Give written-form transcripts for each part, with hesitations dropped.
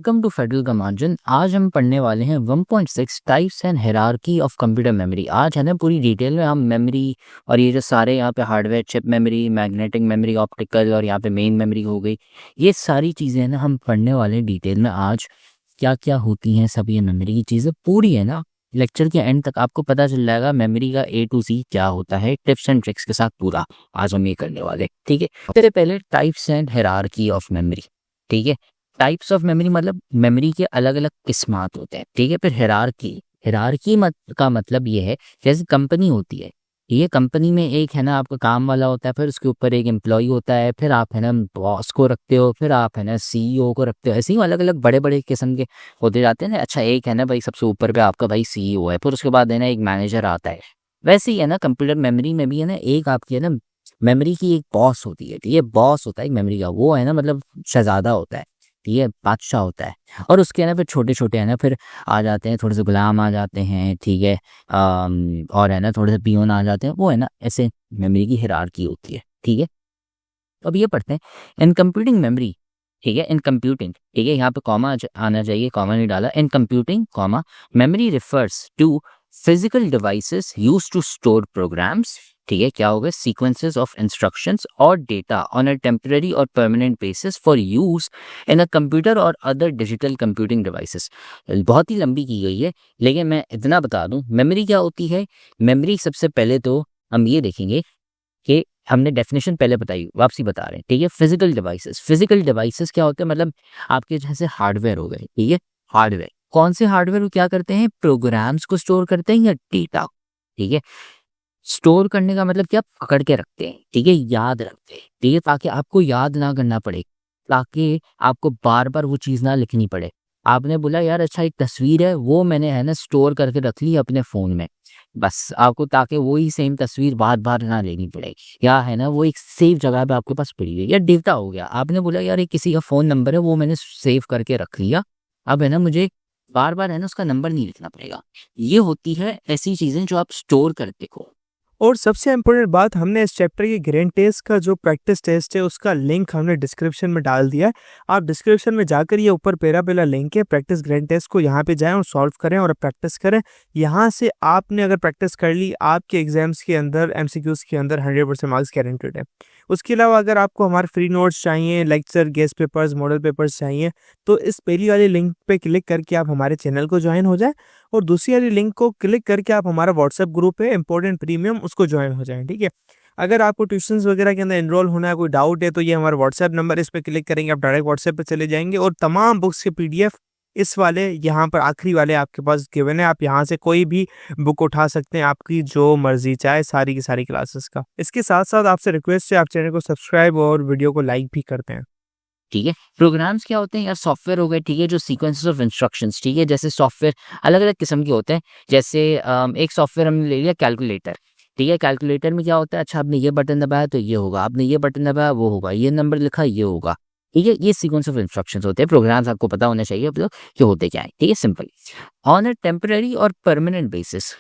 Welcome to federal का margin. आज हम पढ़ने वाले हैं 1.6 types and hierarchy of computer memory. आज है ना पूरी डिटेल में हम मेमोरी और ये जो सारे यहाँ पे hardware, chip memory, magnetic memory, optical और यहाँ पे मेन मेमोरी हो गई, ये सारी चीज़ें है ना हम पढ़ने वाले हैं डिटेल में। आज क्या क्या होती हैं सब ये मेमोरी की चीज़ें पूरी है ना, लेक्चर के एंड तक आपको पता चल जाएगा मेमोरी का A to Z क्या होता है, टिप्स एंड ट्रिक्स के साथ पूरा आज हम ये करने वाले। ठीक है, सबसे पहले types and hierarchy of memory. ठीक है, टाइप्स ऑफ मेमोरी मतलब मेमोरी के अलग अलग किस्मात होते हैं। ठीक है, फिर हिरारकी का मतलब ये है जैसे कंपनी होती है, ये कंपनी में एक है ना आपका काम वाला होता है, फिर उसके ऊपर एक एम्प्लॉय होता है, फिर आप है ना बॉस को रखते हो, फिर आप है ना CEO को रखते हो। ऐसे ही अलग अलग बड़े बड़े किस्म के होते जाते हैं ना। अच्छा, एक है ना भाई सबसे ऊपर पे आपका भाई CEO है, फिर उसके बाद है ना एक मैनेजर आता है। वैसे ही है ना कंप्यूटर मेमोरी में भी है ना एक आपकी है ना मेमोरी की एक बॉस होती है। ठीक है, बॉस होता है एक मेमोरी का, वो है ना मतलब शहजादा होता है। ठीक है, बादशाह होता है। और उसके है ना फिर छोटे छोटे है ना फिर आ जाते हैं, थोड़े से गुलाम आ जाते हैं। ठीक है, और है ना थोड़े से पियोन आ जाते हैं। वो है ना ऐसे मेमोरी की हिरार्की होती है। ठीक है, तो अब ये पढ़ते हैं इन कंप्यूटिंग मेमोरी। ठीक है, इन कंप्यूटिंग, ठीक है यहाँ पे कॉमा आना चाहिए, कॉमा नहीं डाला। In computing comma memory refers to physical devices used to store programs. ठीक है, क्या हो गया, सीक्वेंसेस ऑफ इंस्ट्रक्शंस और डेटा ऑन अ टेम्पररी और permanent basis for use in a computer और अदर डिजिटल कंप्यूटिंग डिवाइसेस। बहुत ही लंबी की गई है, लेकिन मैं इतना बता दूं मेमोरी क्या होती है। मेमोरी सबसे पहले तो हम ये देखेंगे कि हमने डेफिनेशन पहले बताई, वापसी बता रहे हैं। ठीक है, फिजिकल डिवाइसेस क्या होते हैं, मतलब आपके जैसे हार्डवेयर हो गए। ठीक है, हार्डवेयर कौन से हार्डवेयर क्या करते हैं, प्रोग्राम्स को स्टोर करते हैं या डेटा। ठीक है, स्टोर करने का मतलब क्या, पकड़ के रखते हैं। ठीक है, याद रखते हैं। ठीक है, ताकि आपको याद ना करना पड़े, ताकि आपको बार बार वो चीज़ ना लिखनी पड़े। आपने बोला यार अच्छा एक तस्वीर है, वो मैंने है ना स्टोर करके रख ली अपने फ़ोन में, बस आपको ताकि वही सेम तस्वीर बार बार ना लेनी पड़े, या है ना वो एक सेफ जगह पे आपके पास पड़ी है। या डेटा हो गया, आपने बोला यार ये किसी का फ़ोन नंबर है, वो मैंने सेव करके रख लिया, अब है ना मुझे बार बार है ना उसका नंबर नहीं लिखना पड़ेगा। ये होती है ऐसी चीज़ें जो आप स्टोर करते हो। और सबसे इम्पोर्टेंट बात, हमने इस चैप्टर की ग्रैंड टेस्ट का जो प्रैक्टिस टेस्ट है उसका लिंक हमने डिस्क्रिप्शन में डाल दिया है। आप डिस्क्रिप्शन में जाकर ये ऊपर पहला लिंक है, प्रैक्टिस ग्रैंड टेस्ट को यहाँ पे जाएं और सॉल्व करें और प्रैक्टिस करें। यहाँ से आपने अगर प्रैक्टिस कर ली, आपके एग्जाम्स के अंदर MCQs के अंदर 100% मार्क्स गारंटेड है। उसके अलावा अगर आपको हमारे फ्री नोट्स चाहिए, lecture, guest papers, model papers चाहिए, तो इस पहली वाली लिंक पे क्लिक करके आप हमारे चैनल को ज्वाइन हो जाएं और दूसरी वाली लिंक को क्लिक करके आप हमारा व्हाट्सएप ग्रुप है इम्पोर्टेंट प्रीमियम, उसको ज्वाइन हो जाएं। ठीक है, अगर आपको ट्यूशंस वगैरह के अंदर एनरोल होना है, कोई डाउट है, तो ये हमारा व्हाट्सएप नंबर, इस पर क्लिक करेंगे आप डायरेक्ट व्हाट्सएप पे चले जाएंगे और तमाम बुक्स के PDF इस वाले यहाँ पर आखिरी वाले आपके पास गिवन है। आप यहाँ से कोई भी बुक उठा सकते हैं, आपकी जो मर्जी चाहे, सारी की सारी क्लासेस का। इसके साथ साथ आपसे रिक्वेस्ट है, आप चैनल को सब्सक्राइब और वीडियो को लाइक भी करते हैं। ठीक है, प्रोग्राम्स क्या होते हैं यार, सॉफ्टवेयर हो गए। ठीक है, जो सीक्वेंसेस ऑफ इंस्ट्रक्शंस, ठीक है, जैसे सॉफ्टवेयर अलग अलग किस्म के होते हैं। जैसे एक सॉफ्टवेयर हमने ले लिया कैलकुलेटर। ठीक है, कैलकुलेटर में क्या होता है, अच्छा आपने ये बटन दबाया तो ये होगा, आपने ये बटन दबाया वो होगा, ये नंबर लिखा ये होगा। ठीक है, ये सीक्वेंस ऑफ इंस्ट्रक्शंस होते हैं। प्रोग्राम्स आपको पता होना चाहिए अब तो कि होते क्या है। ठीक है, सिंपल ऑन अ टेम्पररी और परमानेंट बेसिस।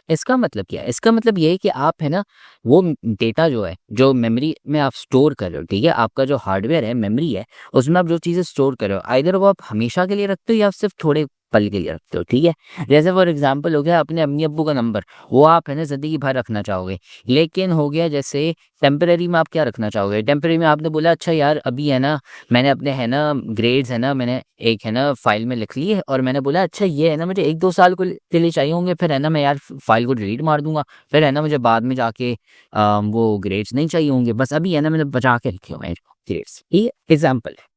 इसका मतलब क्या है, इसका मतलब ये है कि आप है ना वो डेटा जो है, जो मेमोरी में आप स्टोर कर रहे हो, ठीक है, आपका जो हार्डवेयर है, मेमोरी है, उसमें आप जो चीज़ें स्टोर कर रहे हो, आइदर वो आप हमेशा के लिए रखते हो या सिर्फ थोड़े पल के लिए रखते हो। ठीक है, जैसे फॉर एग्जांपल हो गया अपने अम्मी अब्बू का नंबर, वो आप है ना ज़िंदगी भर रखना चाहोगे। लेकिन हो गया जैसे टेम्पररी में आप क्या रखना चाहोगे, टेम्पररी में आपने बोला अच्छा यार अभी है ना मैंने अपने है ना ग्रेड्स है ना मैंने एक है ना फाइल में लिख लिए, और मैंने बोला अच्छा ये है ना मुझे 1-2 साल के लिए चाहिए होंगे, फिर है ना मैं यार फाइल को डिलीट मार दूंगा, फिर है ना मुझे बाद में जाके वो ग्रेड्स नहीं चाहिए होंगे, बस अभी है ना मैंने बचा के रखे हुए हैं ग्रेड्स। ये एग्जाम्पल है।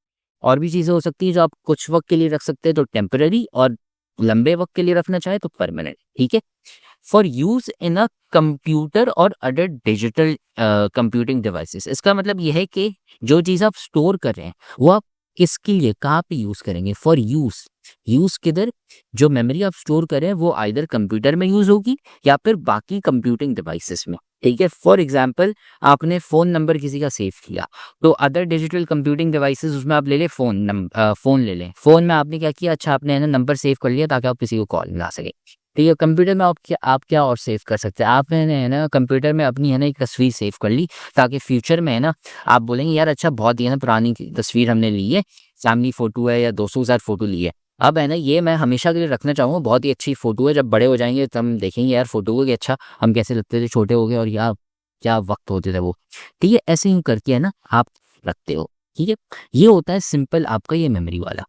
और भी चीज़ें हो सकती है जो आप कुछ वक्त के लिए रख सकते हैं तो टेम्पररी, और लंबे वक्त के लिए रखना चाहे तो परमानेंट। ठीक है, for use in a computer और अदर डिजिटल कंप्यूटिंग डिवाइसेस। इसका मतलब यह है कि जो चीज़ आप स्टोर कर रहे हैं वो आप किसके लिए कहाँ पे यूज करेंगे, फॉर यूज। यूज किधर, जो मेमोरी आप स्टोर कर रहे हैं वो आइदर कंप्यूटर में यूज होगी या फिर बाकी कंप्यूटिंग डिवाइसेस में। ठीक है, फॉर एग्जाम्पल आपने फोन नंबर किसी का सेव किया, तो अदर डिजिटल कंप्यूटिंग डिवाइसेस उसमें आप ले लें फोन ले लें। फोन में आपने क्या किया, अच्छा आपने है ना नंबर सेव कर लिया ताकि आप किसी को कॉल मिला सके। ठीक है, कंप्यूटर में आप क्या और सेव कर सकते हैं, आपने है ना कंप्यूटर में अपनी है ना एक तस्वीर सेव कर ली, ताकि फ्यूचर में है ना आप बोलेंगे यार अच्छा बहुत ही है ना पुरानी तस्वीर हमने ली है, फैमिली फ़ोटो है या दोस्तों के साथ फ़ोटो ली है। अब है ना ये मैं हमेशा के लिए रखना चाहूँगा, बहुत ही अच्छी फ़ोटो है, जब बड़े हो जाएँगे तो हम देखेंगे यार फ़ोटो को कि अच्छा हम कैसे लगते थे छोटे हो गए और यार क्या वक़्त होते थे वो। ठीक है, ऐसे ही करके है ना आप रखते हो। ठीक है, ये होता है सिंपल आपका ये मेमोरी वाला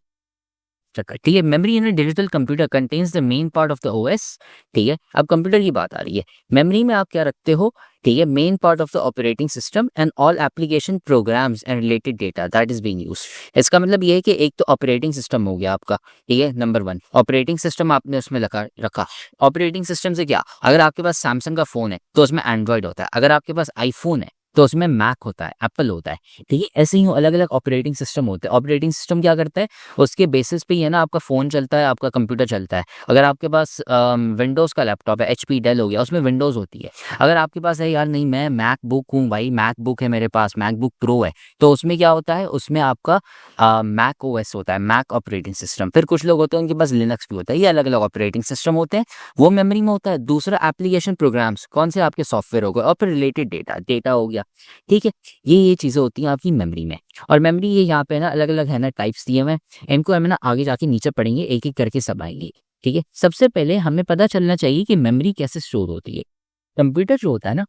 चक्कर। ठीक है, memory in a digital computer contains the main part of the OS. ठीक है, अब कंप्यूटर की बात आ रही है। मेमोरी में आप क्या रखते हो? ठीक है, main part of the operating system and all application programs and related data that is being used. इसका मतलब ये है कि एक तो ऑपरेटिंग सिस्टम हो गया आपका। ठीक है, नंबर 1 ऑपरेटिंग सिस्टम आपने उसमें रखा। ऑपरेटिंग सिस्टम से क्या, अगर आपके पास सैमसंग का फ़ोन है तो उसमें एंड्रॉयड होता है, अगर आपके पास आईफ़ोन है तो उसमें मैक होता है, एप्पल होता है। ठीक है, ऐसे ही अलग-अलग ऑपरेटिंग सिस्टम होते हैं। ऑपरेटिंग सिस्टम क्या करता है, उसके बेसिस पे ही है ना आपका फ़ोन चलता है, आपका कंप्यूटर चलता है। अगर आपके पास विंडोज़ का लैपटॉप है, एचपी, डेल हो गया, उसमें विंडोज़ होती है। अगर आपके पास है यार नहीं मैं मैकबुक हूँ भाई, मैकबुक है मेरे पास, मैकबुक प्रो है, तो उसमें क्या होता है, उसमें आपका मैक ओएस होता है, मैक ऑपरेटिंग सिस्टम। फिर कुछ लोग होते हैं उनके पास लिनक्स भी होता है। ये अलग-अलग ऑपरेटिंग सिस्टम होते हैं, वो मेमोरी में होता है। दूसरा एप्लीकेशन प्रोग्राम्स, कौन से आपके सॉफ्टवेयर हो गए, और फिर रिलेटेड डेटा हो गया। ठीक है, ये चीज़ें होती हैं आपकी मेमोरी में। और मेमोरी ये यहाँ पे ना अलग-अलग है ना टाइप्स दिए हुए हैं। इनको हम ना आगे जाके नीचे पढ़ेंगे, एक-एक करके सब आएँगे। ठीक है, सबसे पहले हमें पता चलना चाहिए कि मेमोरी कैसे स्टोर होती है। कंप्यूटर जो होता है ना,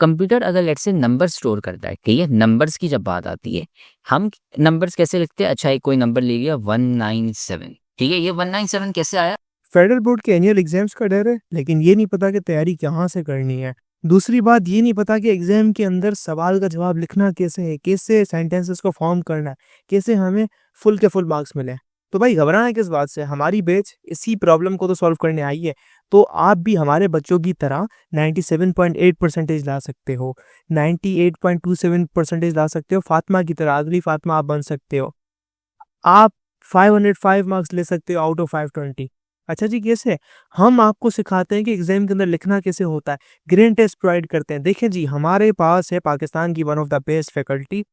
कंप्यूटर अगर लेट्स से नंबर स्टोर करता है, ठीक है, नंबर्स की जब बात आती है, हम नंबर्स कैसे लिखते हैं? अच्छा एक कोई नंबर ले लिया 197, ठीक है, ये 197 कैसे आया? फेडरल बोर्ड के एनुअल एग्जाम्स का डर है, लेकिन ये नहीं पता कि तैयारी कहाँ से करनी है। दूसरी बात ये नहीं पता कि एग्जाम के अंदर सवाल का जवाब लिखना कैसे है, कैसे सेंटेंसेस को फॉर्म करना है, कैसे हमें फुल के फुल मार्क्स मिले। तो भाई घबराना किस बात से, हमारी बैच इसी प्रॉब्लम को तो सॉल्व करने आई है। तो आप भी हमारे बच्चों की तरह 97.8 परसेंटेज ला सकते हो, 98.27 परसेंटेज ला सकते हो, फातिमा की तरह, अगली फातिमा आप बन सकते हो। आप 505 मार्क्स ले सकते हो आउट ऑफ 520। अच्छा जी, कैसे? हम आपको सिखाते हैं कि एग्जाम के अंदर लिखना कैसे होता है, ग्रेड टेस्ट प्रोवाइड करते हैं। देखें जी, हमारे पास है पाकिस्तान की one of the best faculty.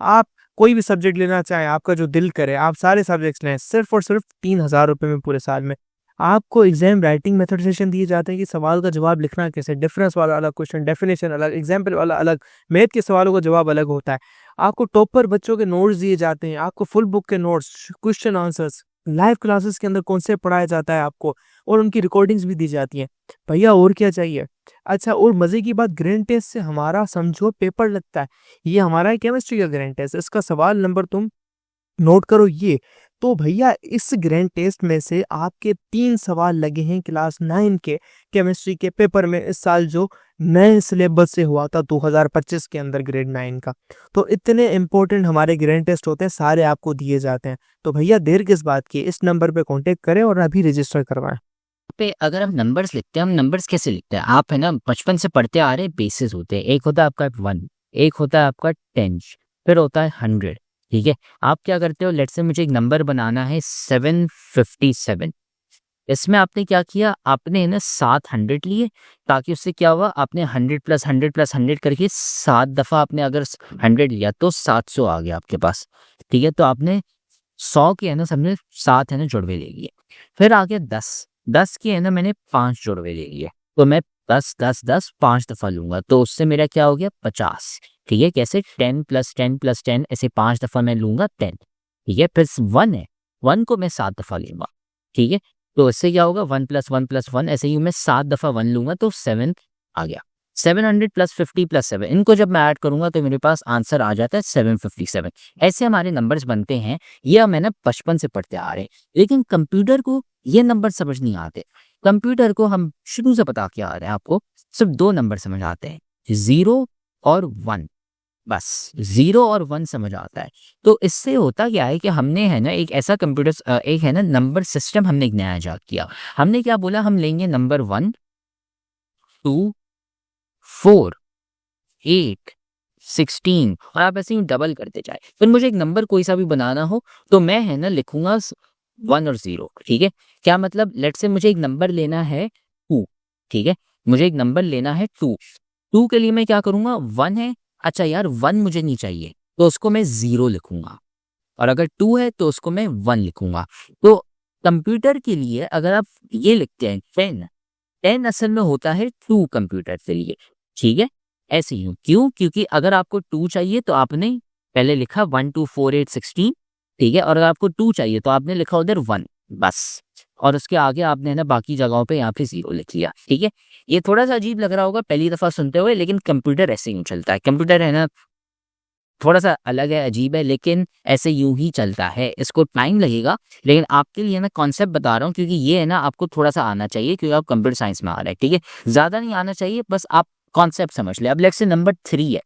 आप कोई भी सब्जेक्ट लेना चाहें, आपका जो दिल करे, आप सारे सब्जेक्ट्स लें, सिर्फ और सिर्फ 3000 रुपये में पूरे साल में। आपको एग्जाम राइटिंग मेथड सेशन दिए जाते हैं कि सवाल का जवाब लिखना कैसे, डिफरेंस वाला अलग क्वेश्चन, डेफिनेशन अलग, एग्जाम्पल वाला अलग, मैथ के सवालों का जवाब अलग होता है। आपको टॉपर बच्चों के नोट्स दिए जाते हैं, आपको फुल बुक के notes, question answers, live classes के अंदर कॉन्सेप्ट पढ़ाया जाता है आपको, और उनकी रिकॉर्डिंग्स भी दी जाती हैं। भैया और क्या चाहिए? अच्छा, और मज़े की बात, ग्रैंड टेस्ट से हमारा समझो पेपर लगता है। ये हमारा है केमिस्ट्री का ग्रैंड टेस्ट, इसका सवाल नंबर तुम नोट करो ये। तो भैया इस ग्रैंड टेस्ट में से आपके 3 सवाल लगे हैं क्लास 9 के केमिस्ट्री के पेपर में, इस साल जो नए सिलेबस से हुआ था 2025 के अंदर ग्रेड 9 का। तो इतने इंपॉर्टेंट हमारे ग्रैंड टेस्ट होते हैं, सारे आपको दिए जाते हैं। तो भैया देर किस बात की, इस नंबर पे कांटेक्ट करें और अभी रजिस्टर करवाएं। पे अगर हम नंबर्स लिखते हैं, हम नंबर्स कैसे लिखते हैं? आप है ना बचपन से पढ़ते आ रहे बेसिस होते हैं। एक होता है आपका 1, एक होता है आपका 10, फिर होता है 100। ठीक है, आप क्या करते हो, लेट्स से मुझे एक नंबर बनाना है 757। इसमें आपने क्या किया, आपने है ना 7 100 लिए, ताकि उससे क्या हुआ, आपने 100 प्लस 100 प्लस 100 करके 7 दफ़ा आपने अगर 100 लिया तो 700 आ गया आपके पास। ठीक है, तो आपने 100 के है ना सबने 7 है ना जुड़वे ले लिए। फिर आ गया 10, 10 के है ना मैंने 5 जुड़वे ले लिए। तो मैं 10 10 10 5 दफ़ा लूँगा, तो उससे मेरा क्या हो गया 50। ठीक है, कैसे 10 प्लस 10 प्लस 10, ऐसे 5 दफ़ा मैं लूँगा 10। ठीक है, फिर 1 है, 1 को मैं 7 दफ़ा लूँगा। ठीक है, तो इससे क्या होगा 1 प्लस 1 प्लस 1, ऐसे ही मैं 7 दफ़ा 1 लूँगा तो 7 आ गया। 700 प्लस 50 प्लस 7, इनको जब मैं ऐड करूँगा तो मेरे पास आंसर आ जाता है 757। ऐसे हमारे नंबर्स बनते हैं, ये हम है ना बचपन से पढ़ते आ रहे हैं। लेकिन कंप्यूटर को ये नंबर समझ नहीं आते। कंप्यूटर को हम शुरू से बता के आ रहे हैं आपको, सिर्फ 2 नंबर समझ आते हैं, 0 और 1। बस 0 और 1 समझ आता है। तो इससे होता क्या है कि हमने है ना एक ऐसा एक है ना नंबर सिस्टम हमने एक नया इजाद किया। हमने क्या बोला, हम लेंगे नंबर 1, 2, 4, 8, 16, और आप ऐसे ही डबल करते जाए। फिर मुझे एक नंबर कोई सा भी बनाना हो तो मैं है ना लिखूंगा 1 और 0। ठीक है, क्या मतलब, लेट्स से मुझे एक नंबर लेना है 2। ठीक है, मुझे एक नंबर लेना है 2। 2 के लिए मैं क्या करूंगा, 1 है, अच्छा यार 1 मुझे नहीं चाहिए तो उसको मैं 0 लिखूंगा, और अगर 2 है तो उसको मैं 1 लिखूंगा। तो कंप्यूटर के लिए अगर आप ये लिखते हैं 10, 10 असल में होता है 2 कंप्यूटर के लिए। ठीक है, ऐसे ही क्यों, क्योंकि अगर आपको 2 चाहिए तो आपने पहले लिखा 1 2 4 8 16, ठीक है। और अगर आपको 2 चाहिए तो आपने लिखा उधर 1 बस, और उसके आगे आपने है ना बाकी जगहों पे यहाँ पे 0 लिख लिया। ठीक है, ये थोड़ा सा अजीब लग रहा होगा पहली दफ़ा सुनते हुए, लेकिन कंप्यूटर ऐसे ही चलता है। कंप्यूटर है ना थोड़ा सा अलग है, अजीब है, लेकिन ऐसे यूं ही चलता है। इसको टाइम लगेगा, लेकिन आपके लिए ना कॉन्सेप्ट बता रहा हूँ, क्योंकि ये है ना आपको थोड़ा सा आना चाहिए, क्योंकि आप कंप्यूटर साइंस में आ रहे हैं। ठीक है, ज़्यादा नहीं आना चाहिए, बस आप कॉन्सेप्ट समझ ले। अब लेट्स से नंबर 3 है।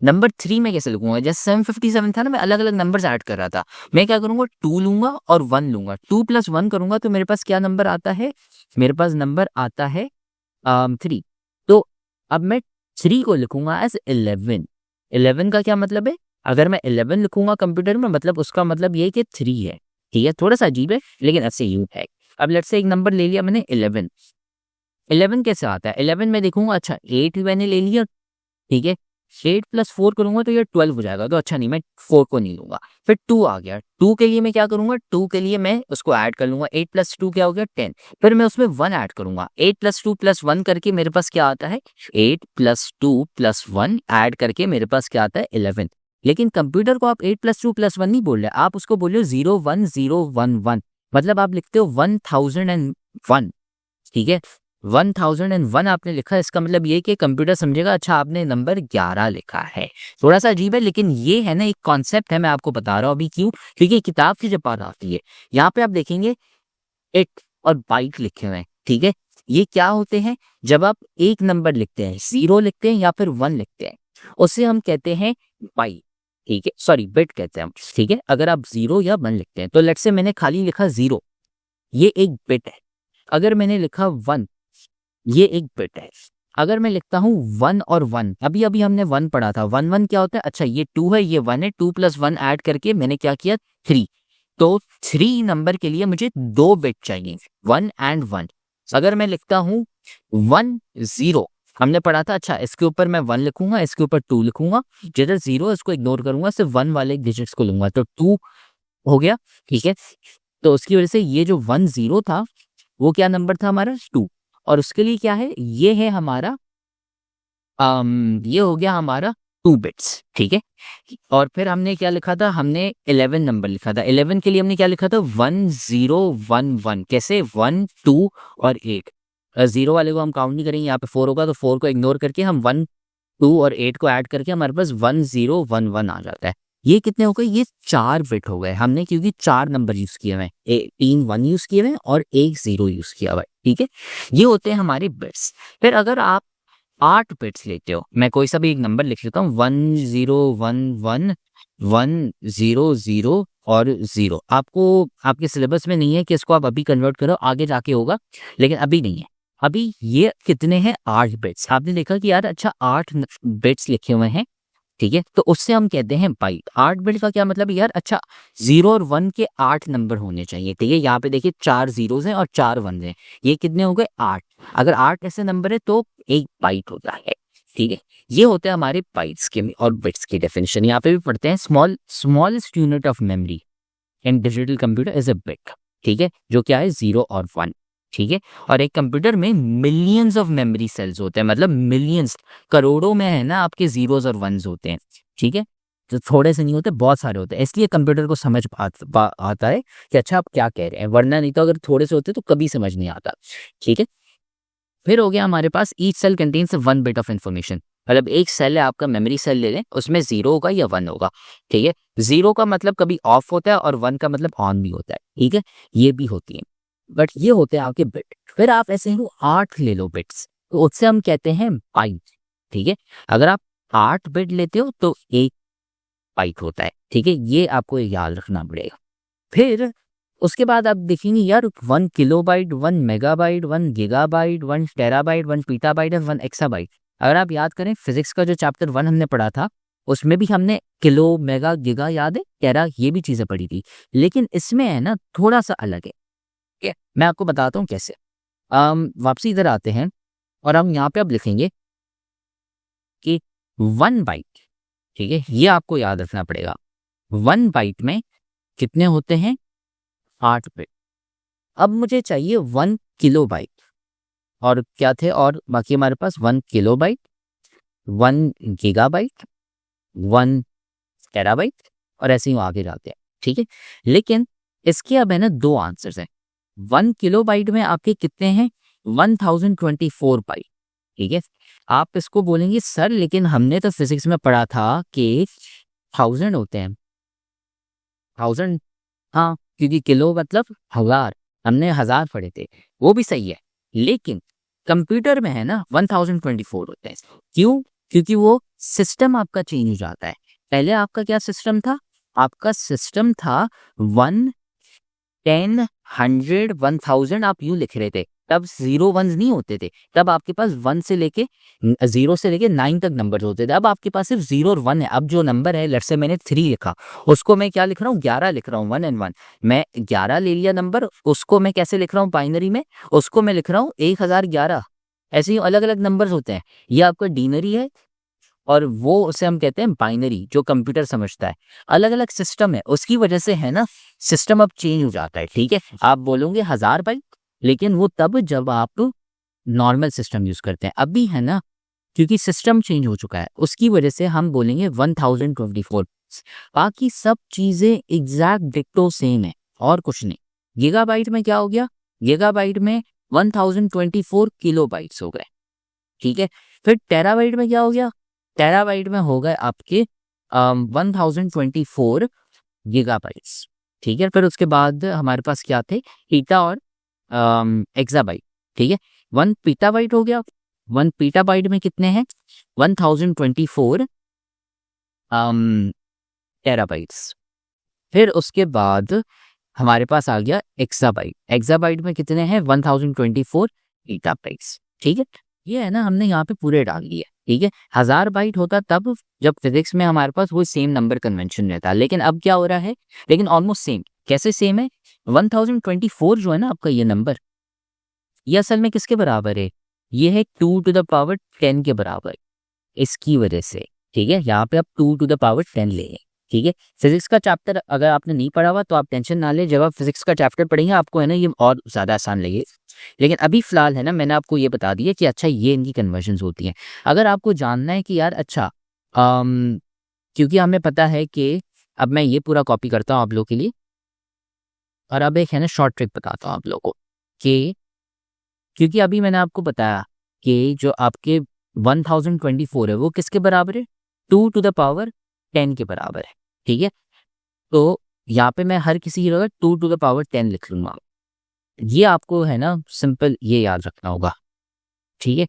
नंबर 3 में कैसे लिखूंगा? जैसे 757 था ना, मैं अलग अलग नंबर्स ऐड कर रहा था। मैं क्या करूंगा, 2 लूंगा और 1 लूंगा। 2 + 1 करूंगा तो मेरे पास क्या नंबर आता है? मेरे पास नंबर आता है 3। तो अब मैं 3 को लिखूंगा एज 11। 11 का क्या मतलब है? अगर मैं 11 लिखूंगा कंप्यूटर में, मतलब उसका मतलब ये है कि 3 है। ठीक है, थोड़ा सा अजीब है, लेकिन ऐसे यूं है। अब लेट्स से एक नंबर ले लिया मैंने 11। 11 कैसे आता है? 11 में देखूंगा, अच्छा 8 मैंने ले लिया। ठीक है, 8 + 4 करूंगा तो ये 12 हो जाएगा, तो अच्छा नहीं, मैं 4 को नहीं लूंगा। फिर 2 आ गया। 2 के लिए मैं क्या करूंगा? 2 के लिए मैं उसको ऐड कर लूंगा। 8 + 2 क्या हो गया? 10। फिर मैं उसमें 1 ऐड करूंगा। 8 + 2 + 1 करके मेरे पास क्या आता है? 8 + 2 + 1 ऐड करके मेरे पास क्या आता है? 11। लेकिन कंप्यूटर को आप 8 + 2 + 1 नहीं बोल रहे, आप उसको बोल रहे हो 01011। मतलब आप लिखते हो 1001। ठीक है, 1001 आपने लिखा, इसका मतलब ये कि कंप्यूटर समझेगा अच्छा आपने नंबर 11 लिखा है। थोड़ा सा अजीब है, लेकिन ये है ना एक कॉन्सेप्ट है, मैं आपको बता रहा हूँ अभी क्यों, क्योंकि किताब की जब बात आती है, यहाँ पे आप देखेंगे 8 और बाइट लिखे हुए हैं। ठीक है, ये क्या होते हैं? जब आप एक नंबर लिखते हैं, 0 लिखते हैं या फिर 1 लिखते हैं, उसे हम कहते हैं बाइट। ठीक है, सॉरी बिट कहते हैं हम। ठीक है, अगर आप 0 या 1 लिखते हैं, तो लेट्स से मैंने खाली लिखा 0, ये एक बिट है। अगर मैंने लिखा 1, ये एक बिट है। अगर मैं लिखता हूँ 1 और 1, अभी अभी हमने 1 पढ़ा था, 1 1 क्या होता है? अच्छा ये 2 है, ये 1 है, 2 + 1 ऐड करके मैंने क्या किया? 3। तो 3 नंबर के लिए मुझे 2 बिट चाहिए, 1 एंड 1। अगर मैं लिखता हूँ 1 0, हमने पढ़ा था, अच्छा इसके ऊपर मैं 1 लिखूंगा, इसके ऊपर 2 लिखूंगा, जिधर 0 इसको इग्नोर करूंगा, सिर्फ 1 वाले डिजिट्स को लूंगा, तो 2 हो गया। ठीक है, तो उसकी वजह से ये जो 1 0 था वो क्या नंबर था हमारा? 2। और उसके लिए क्या है? ये है हमारा ये हो गया हमारा 2 बिट्स। ठीक है, और फिर हमने क्या लिखा था? हमने 11 नंबर लिखा था। 11 के लिए हमने क्या लिखा था? 1011। कैसे? 1 2 और 8। 0 वाले को हम काउंट नहीं करेंगे, यहाँ पे 4 होगा, तो 4 को इग्नोर करके हम 1 2 और 8 को ऐड करके हमारे पास 1011 आ जाता है। ये कितने हो गए? ये 4 बिट हो गए हमने, क्योंकि 4 नंबर यूज किए हुए हैं, 3 1 यूज किए हुए हैं और 1 0 यूज किया हुआ है। ठीक है, ये होते हैं हमारे बिट्स। फिर अगर आप 8 बिट्स लेते हो, मैं कोई सा भी एक नंबर लिख लेता हूँ, 1011 100 और 0। आपको आपके सिलेबस में नहीं है कि इसको आप अभी कन्वर्ट करो, आगे जाके होगा, लेकिन अभी नहीं है। अभी ये कितने हैं? 8 बिट्स। आपने देखा कि यार अच्छा 8 बिट्स लिखे हुए हैं। ठीक है, तो उससे हम कहते हैं बाइट। 8 बिट का क्या मतलब है यार? अच्छा 0 और 1 के 8 नंबर होने चाहिए। ठीक है, यहाँ पे देखिए 4 जीरोस हैं और 4 वन हैं, ये कितने हो गए? 8। अगर 8 ऐसे नंबर है तो एक बाइट होता है। ठीक है, ये होते हैं हमारे बाइट्स के और बिट्स की डेफिनेशन। यहाँ पे भी पढ़ते हैं, smallest unit of memory in digital computer is a bit. ठीक है, जो क्या है? 0 और 1। ठीक है, और एक कंप्यूटर में मिलियंस ऑफ मेमोरी सेल्स होते हैं, मतलब मिलियंस, करोड़ों में है ना आपके जीरोस और वंस होते हैं। ठीक है, तो थोड़े से नहीं होते, बहुत सारे होते हैं, इसलिए कंप्यूटर को समझ आता है कि अच्छा आप क्या कह रहे हैं, वरना नहीं तो अगर थोड़े से होते तो कभी समझ नहीं आता। ठीक है, फिर हो गया हमारे पास each cell contains 1 bit of information. मतलब एक सेल है आपका, मेमोरी सेल ले लें, उसमें 0 होगा या 1 होगा। ठीक है, 0 का मतलब कभी ऑफ होता है और 1 का मतलब ऑन भी होता है। ठीक है, ये भी होती है, बट ये होते हैं आपके बिट। फिर आप ऐसे ही 8 ले लो बिट्स, तो उससे हम कहते हैं बाइट। ठीक है, अगर आप 8 बिट लेते हो तो एक बाइट होता है। ठीक है, ये आपको याद रखना पड़ेगा। फिर उसके बाद आप देखेंगे यार 1 किलोबाइट, 1 मेगाबाइट, 1 गीगाबाइट, 1 टेराबाइट, 1 पीटाबाइट और 1 एक्साबाइट। अगर आप याद करें फिजिक्स का जो चैप्टर 1 हमने पढ़ा था, उसमें भी हमने किलो मेगा गीगा याद है, टेरा, ये भी चीजें पढ़ी थी, लेकिन इसमें है ना थोड़ा सा अलग है। ठीक है, मैं आपको बताता हूँ कैसे। वापसी इधर आते हैं और हम यहाँ पे अब लिखेंगे कि 1 बाइट। ठीक है, ये आपको याद रखना पड़ेगा। 1 बाइट में कितने होते हैं? 8 बिट। अब मुझे चाहिए 1 किलोबाइट, और क्या थे और बाकी हमारे पास? 1 किलोबाइट, 1 गीगाबाइट, 1 टेराबाइट, और ऐसे ही आगे जाते हैं। ठीक है। लेकिन इसके अब है ना 2 आंसर्स हैं। 1 किलोबाइट में आपके कितने हैं? 1024 बाइट। ठीक है। आप इसको बोलेंगे सर लेकिन हमने तो फिजिक्स में पढ़ा था कि 1000 होते हैं। 1000, हाँ, क्योंकि किलो मतलब 1000, हमने 1000 पढ़े थे, वो भी सही है। लेकिन कंप्यूटर में है ना 1024 होते हैं। क्यों? क्योंकि वो सिस्टम आपका चेंज हो जाता है। पहले आपका क्या सिस्टम था? आपका सिस्टम था 1, 10, 100, 1000, आप यूं लिख रहे थे। तब 0 1 नहीं होते थे। तब आपके पास 1 से लेके 0 से लेके 9 तक नंबर होते थे। अब आपके पास सिर्फ 0 और 1 है। अब जो नंबर है, लेट्स से मैंने 3 लिखा, उसको मैं क्या लिख रहा हूँ? 11 लिख रहा हूँ। 1 and 1, मैं 11 ले लिया नंबर, उसको मैं कैसे लिख रहा हूँ बाइनरी में? उसको मैं लिख रहा हूँ 1011। ऐसे ही अलग अलग नंबर्स होते हैं। ये आपका डिनरी है और वो उसे हम कहते हैं बाइनरी, जो कंप्यूटर समझता है। अलग अलग सिस्टम है, उसकी वजह से है ना सिस्टम अब चेंज हो जाता है। ठीक है। आप बोलोगे 1000 बाइट, लेकिन वो तब जब आप नॉर्मल सिस्टम यूज करते हैं। अभी है ना, क्योंकि सिस्टम चेंज हो चुका है, उसकी वजह से हम बोलेंगे 1024। बाकी सब चीजें एग्जैक्ट डिक्टो सेम है और कुछ नहीं। गीगाबाइट में क्या हो गया? गीगाबाइट में 1024 किलोबाइट्स हो गए। ठीक है। फिर टेराबाइट में क्या हो गया? टेराबाइट में हो गए आपके 1024 गीगाबाइट्स। ठीक है। फिर उसके बाद हमारे पास क्या थे? पीटा और एक्साबाइट। ठीक है। 1 पीटाबाइट हो गया। 1 पीटाबाइट में कितने हैं? 1024 टेराबाइट्स। फिर उसके बाद हमारे पास आ गया एक्साबाइट। एक्साबाइट में कितने हैं? 1024 पीटाबाइट्स। ठीक है। ये है ना, हमने यहाँ पे पूरे डाल दिए। ठीक है। 1000 बाइट होता तब जब फिजिक्स में हमारे पास वो सेम नंबर कन्वेंशन रहता, लेकिन अब क्या हो रहा है? लेकिन ऑलमोस्ट सेम। कैसे सेम है? 1024 जो है ना आपका ये नंबर, ये असल में किसके बराबर है? ये है 2 टू द पावर 10 के बराबर। इसकी वजह से, ठीक है, यहाँ पे आप 2 टू द पावर 10 ले। ठीक है। फिजिक्स का चैप्टर अगर आपने नहीं पढ़ा हुआ तो आप टेंशन ना ले, जब आप फिजिक्स का चैप्टर पढ़ेंगे आपको है ना ये और ज़्यादा आसान लगे। लेकिन अभी फिलहाल है ना, मैंने आपको ये बता दिया कि अच्छा ये इनकी कन्वर्जन्स होती हैं। अगर आपको जानना है कि यार अच्छा क्योंकि हमें पता है कि अब मैं ये पूरा कॉपी करता हूँ आप लोगों के लिए, और अब एक है ना शॉर्ट ट्रिक बताता हूँ आप लोगों को कि क्योंकि अभी मैंने आपको बताया कि जो आपके 1024 है वो किसके बराबर है? 2 टू द पावर 10 के बराबर है। ठीक है। तो यहाँ पे मैं हर किसी की जगह 2 टू द पावर 10 लिख लूंगा। ये आपको है ना सिंपल ये याद रखना होगा। ठीक है।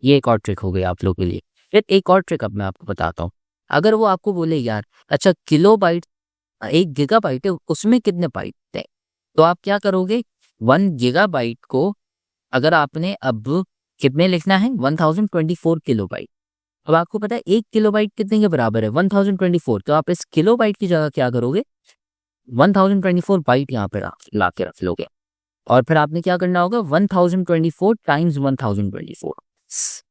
ये एक और ट्रिक हो गई आप लोगों के लिए। फिर एक और ट्रिक अब मैं आपको बताता हूँ। अगर वो आपको बोले यार अच्छा किलोबाइट 1 गीगाबाइट है, उसमें कितने बाइट है, तो आप क्या करोगे? 1 गीगाबाइट को अगर आपने अब कितने लिखना है? 1024 किलोबाइट। अब आपको पता है 1 किलोबाइट कितने के बराबर है? 1024। तो आप इस किलोबाइट की जगह क्या करोगे? 1024 बाइट यहाँ पे ला के रख लोगे, और फिर आपने क्या करना होगा? 1024 टाइम्स 1024।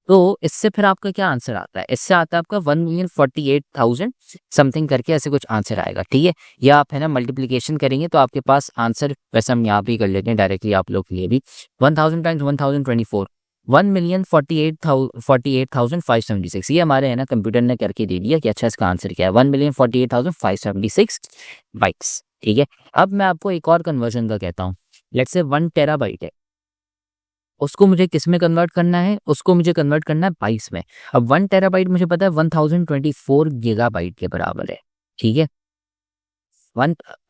तो इससे फिर आपका क्या आंसर आता है? इससे आता है आपका 1,48,000 समथिंग करके ऐसे कुछ आंसर आएगा। ठीक है। या आप है ना मल्टीप्लिकेशन करेंगे तो आपके पास आंसर, वैसे हम यहाँ भी कर लेते हैं डायरेक्टली आप लोग के लिए भी, 1000 टाइम्स 1024 1,48,576। ये हमारे है ना कंप्यूटर ने करके दे दिया कि अच्छा इसका आंसर क्या है? 1,48,576 बाइट्स। ठीक है। अब मैं आपको एक और कन्वर्जन का कहता हूँ। लेट्स से 1 टेराबाइट है, उसको मुझे किस में कन्वर्ट करना है? उसको मुझे कन्वर्ट करना है बाइट्स में। अब 1 टेराबाइट मुझे पता है 1024 गीगाबाइट के बराबर है। ठीक है।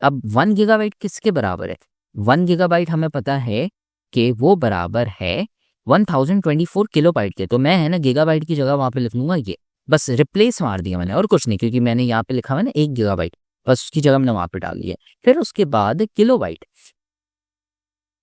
अब 1 गीगाबाइट किसके बराबर है? 1 गीगाबाइट हमें पता है कि वो बराबर है 1024 किलोबाइट के। तो मैं है ना गीगाबाइट की जगह वहां पे लिख लूंगा ये, बस रिप्लेस मार दिया मैंने और कुछ नहीं, क्योंकि मैंने यहाँ पे लिखा हुआ है ना 1 गीगाबाइट, बस उसकी जगह मैंने वहां पे डाल दिया। फिर उसके बाद किलोबाइट,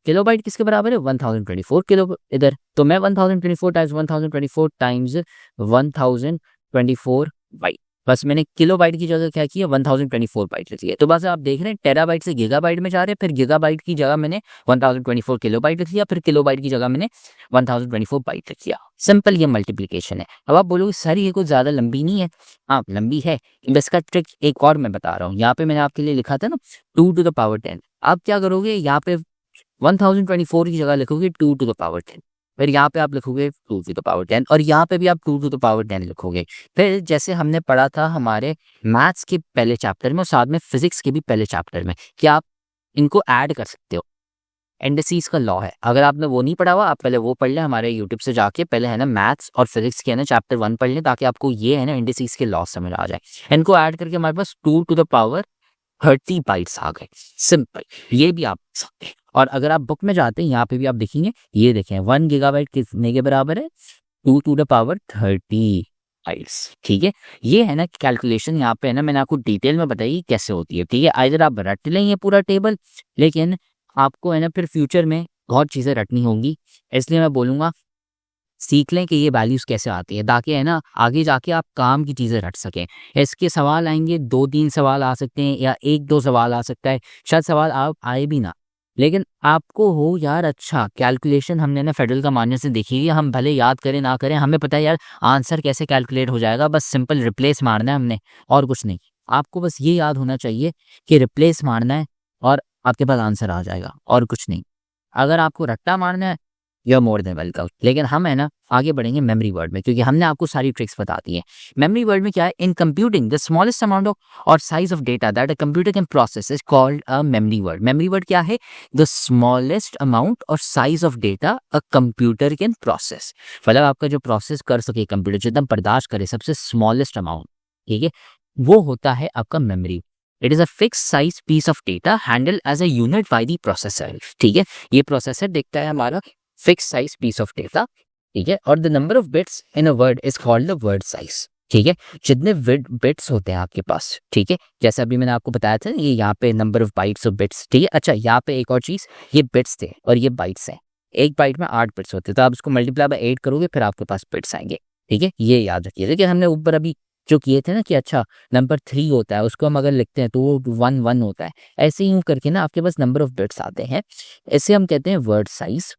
किलोबाइट किसके बराबर है? 1024 किलो इधर। तो मैं 1024 टाइम्स 1024 टाइम्स 1024 बाइट, बस मैंने किलोबाइट की जगह क्या किया? 1024 बाइट लिख लिया। तो बस आप देख रहे हैं टेराबाइट से गीगाबाइट में जा रहे हैं, फिर गीगाबाइट की जगह मैंने 1024 किलोबाइट लिख लिया, फिर किलोबाइट की जगह मैंने 1024 बाइट लिख लिया। सिंपल ये मल्टीप्लिकेशन है। अब आप बोलोगे सर ये कुछ ज़्यादा लंबी नहीं है। हाँ लंबी है, इसका ट्रिक एक और मैं बता रहा हूँ। यहाँ पे मैंने आपके लिए लिखा था ना 2 टू द पावर 10। आप क्या करोगे? यहाँ पे 1024 की जगह लिखोगे 2 टू द पावर 10। फिर यहाँ पे आप लिखोगे 2 टू द पावर 10 और यहाँ पे भी आप 2 टू द पावर 10 लिखोगे। फिर जैसे हमने पढ़ा था हमारे मैथ्स के पहले चैप्टर में और साथ में फिजिक्स के भी पहले चैप्टर में कि आप इनको ऐड कर सकते हो। इंडिसेस का लॉ है, अगर आपने वो नहीं पढ़ा हुआ आप पहले वो पढ़ लें हमारे यूट्यूब से जाके, पहले है ना मैथ्स और फिजिक्स के है ना चैप्टर 1 पढ़ लें ताकि आपको ये है ना इंडिसेस के लॉ समझ आ जाए। इनको ऐड करके हमारे पास 2 टू द पावर 30 बाइट्स आ गए। सिंपल, ये भी आप सकते हैं। और अगर आप बुक में जाते हैं यहाँ पे भी आप देखेंगे, ये देखें 1 गीगाबाइट कितने के बराबर है, 2 टू द पावर 30 बाइट्स। ठीक है, ये है ना कैलकुलेशन यहाँ पे है ना मैंने आपको डिटेल में बताई कैसे होती है। ठीक है, आइदर आप रट लें ये पूरा टेबल, लेकिन आपको है ना फिर फ्यूचर में बहुत चीज़ें रटनी होंगी, इसलिए मैं बोलूँगा सीख लें कि ये वैल्यूज़ कैसे आती है ताकि है ना आगे जाके आप काम की चीज़ें रट सकें। इसके सवाल आएंगे, 2-3 सवाल आ सकते हैं या 1-2 सवाल आ सकता है, शायद सवाल आप आए भी ना, लेकिन आपको हो यार अच्छा कैलकुलेशन हमने ना फेडरल का मान्य से देखी है, हम भले याद करें ना करें हमें पता है यार आंसर कैसे कैलकुलेट हो जाएगा, बस सिंपल रिप्लेस मारना है हमने और कुछ नहीं। आपको बस ये याद होना चाहिए कि रिप्लेस मारना है और आपके पास आंसर आ जाएगा और कुछ नहीं। अगर आपको रट्टा मारना है you are more than welcome. लेकिन हम है ना आगे बढ़ेंगे मेमोरी वर्ड में, क्योंकि हमने आपको सारी ट्रिक्स बता दी है। मेमोरी वर्ड में क्या है, in computing the smallest amount of और size of data that a computer can process is called a memory word. Memory word क्या है, द स्मॉलेस्ट अमाउंट और size of data a computer can process, मतलब आपका जो process कर सके computer, जितना बर्दाश्त करे सबसे स्मॉलेस्ट अमाउंट, ठीक है, वो होता है आपका memory. It is a fix size piece of data handle as a unit by the processor. ठीक है, ये प्रोसेसर देखता है हमारा fix size piece of data. ठीक है, और the number of bits in a word is called the word size. ठीक है, जितने बिट्स होते हैं आपके पास, ठीक है, जैसे अभी मैंने आपको बताया था ये यहाँ पे number of bytes of bits. ठीक है, अच्छा यहाँ पे एक और चीज, ये बिट्स थे और ये बाइट्स हैं। एक बाइट में 8 बिट्स होते हैं, तो आप इसको मल्टीप्लाई बाय 8 करोगे फिर आपके पास बिट्स आएंगे। ठीक है, ये याद रखिए। देखिए हमने ऊपर अभी जो किए थे ना कि अच्छा नंबर 3 होता है, उसको हम अगर लिखते हैं तो वो 1 होता है, ऐसे ही करके ना आपके पास नंबर ऑफ बिट्स आते हैं, इसे हम कहते हैं वर्ड साइज।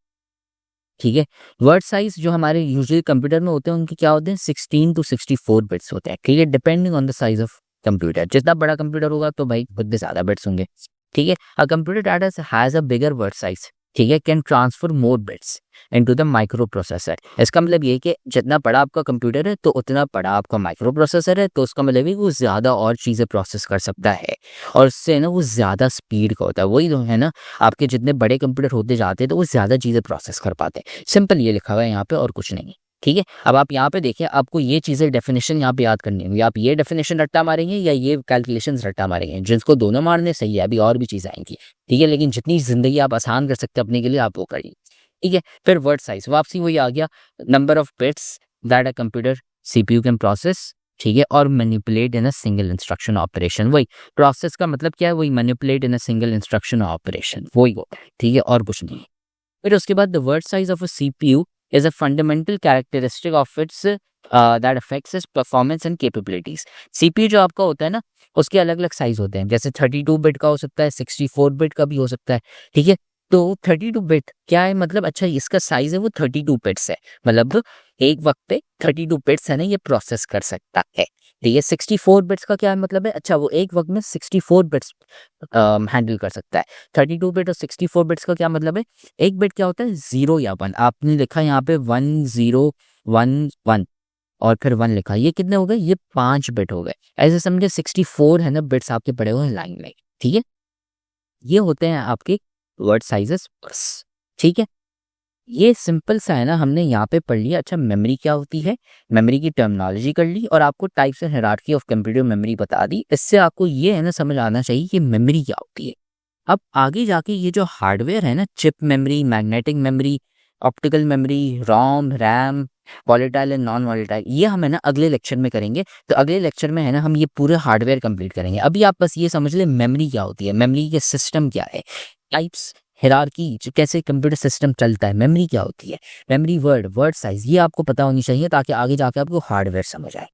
ठीक है, वर्ड साइज जो हमारे यूजुअली कंप्यूटर में होते हैं उनके क्या होते हैं 16 टू 64 बिट्स होते हैं। ठीक है, depending on the size of computer, जितना बड़ा कंप्यूटर होगा तो भाई उतने ज़्यादा बिट्स होंगे। ठीक है, a computer that has a bigger word size, ठीक है, can transfer more bits into the micro processor. इसका मतलब ये कि जितना बड़ा आपका कंप्यूटर है तो उतना बड़ा आपका माइक्रो प्रोसेसर है, तो उसका मतलब है वो ज़्यादा और चीज़ें प्रोसेस कर सकता है और उससे ना वो ज़्यादा स्पीड का होता है। वही तो है ना, आपके जितने बड़े कंप्यूटर होते जाते हैं तो वो ज़्यादा चीज़ें प्रोसेस कर पाते हैं। सिंपल ये लिखा हुआ है यहाँ पे और कुछ नहीं। ठीक है, अब आप यहाँ पे देखिए, आपको ये चीज़ें डेफिनेशन यहाँ पे याद करनी होगी। आप ये डेफिनेशन रट्टा मारेंगे या ये कैलकुलेशंस रट्टा मारेंगे, जिसको दोनों मारने सही है, अभी और भी चीज़ें आएंगी। ठीक है, लेकिन जितनी ज़िंदगी आप आसान कर सकते हैं अपने के लिए आप वो करिए। ठीक है, फिर वर्ड साइज वापसी वही आ गया, number of bits that a computer CPU can process. ठीक है, और manipulate in a single instruction operation. वही प्रोसेस का मतलब क्या है, वही manipulate in a single instruction operation, वही होता है। ठीक है, और कुछ नहीं। फिर उसके बाद the word size of a CPU is a fundamental characteristic of its that affects its performance and capabilities। CPU जो आपका होता है ना उसके अलग अलग साइज होते हैं, जैसे 32 बिट का हो सकता है, 64 बिट का भी हो सकता है। ठीक है, तो 32 बिट क्या है मतलब, अच्छा इसका साइज है वो 32 बिट्स है, मतलब एक वक्त पे 32 बिट्स है ना ये प्रोसेस कर सकता है। ठीक है, 64 बिट्स का क्या मतलब है, अच्छा वो एक वक्त में 64 बिट्स हैंडल कर सकता है। 32 बिट और 64 बिट्स का क्या मतलब है, एक बिट क्या होता है 0 या 1, आपने लिखा यहाँ पे 1011 और फिर 1 लिखा, ये कितने हो गए, ये 5 बिट हो गए। ऐसे समझे 64 है ना बिट्स आपके पड़े हुए हैं लाइन में। ठीक है, ये होते हैं आपके वर्ड साइजेस बस। ठीक है, ये सिंपल सा है ना, हमने यहाँ पे पढ़ लिया। अच्छा मेमोरी क्या होती है, मेमोरी की टर्मिनोलॉजी कर ली और आपको types and hierarchy of computer memory बता दी। इससे आपको ये है ना समझ आना चाहिए कि मेमोरी क्या होती है। अब आगे जाके ये जो हार्डवेयर है ना, chip memory, magnetic memory, optical memory, ROM, RAM, volatile and non volatile, ये हम है ना अगले लेक्चर में करेंगे। तो अगले लेक्चर में है ना हम ये पूरे हार्डवेयर कंप्लीट करेंगे। अभी आप बस ये समझ ले मेमोरी क्या होती है, मेमोरी के सिस्टम क्या है, टाइप्स, हायरार्की, कैसे कंप्यूटर सिस्टम चलता है, मेमोरी क्या होती है, मेमोरी वर्ड साइज, ये आपको पता होनी चाहिए ताकि आगे जाके आपको हार्डवेयर समझ आए।